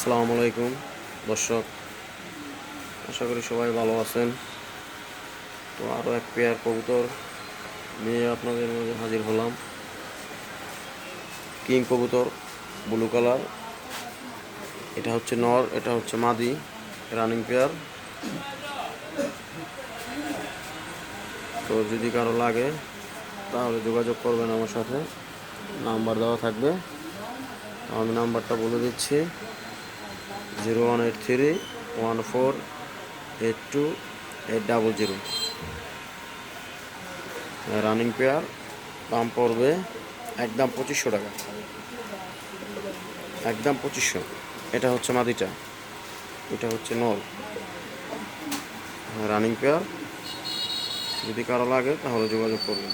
আসসালামু আলাইকুম দর্শক, আশা করি সবাই ভালো আছেন। তো আরও এক পেয়ার কবুতর নিয়ে আপনাদের মাঝে হাজির হলাম। কিং কবুতর, ব্লু কালার। এটা হচ্ছে নর, এটা হচ্ছে মাদি, রানিং পেয়ার। তো যদি কারো লাগে তাহলে যোগাযোগ করবেন আমার সাথে, নাম্বার দেওয়া থাকবে। আমি নাম্বারটা বলে দিচ্ছি: 0183148280। রানিং পেয়ার, দাম পড়বে একদম 2500 টাকা, একদম 2500। এটা হচ্ছে মাদিটা, এটা হচ্ছে নর। রানিং পেয়ার, যদি কারো লাগে তাহলে যোগাযোগ করবেন।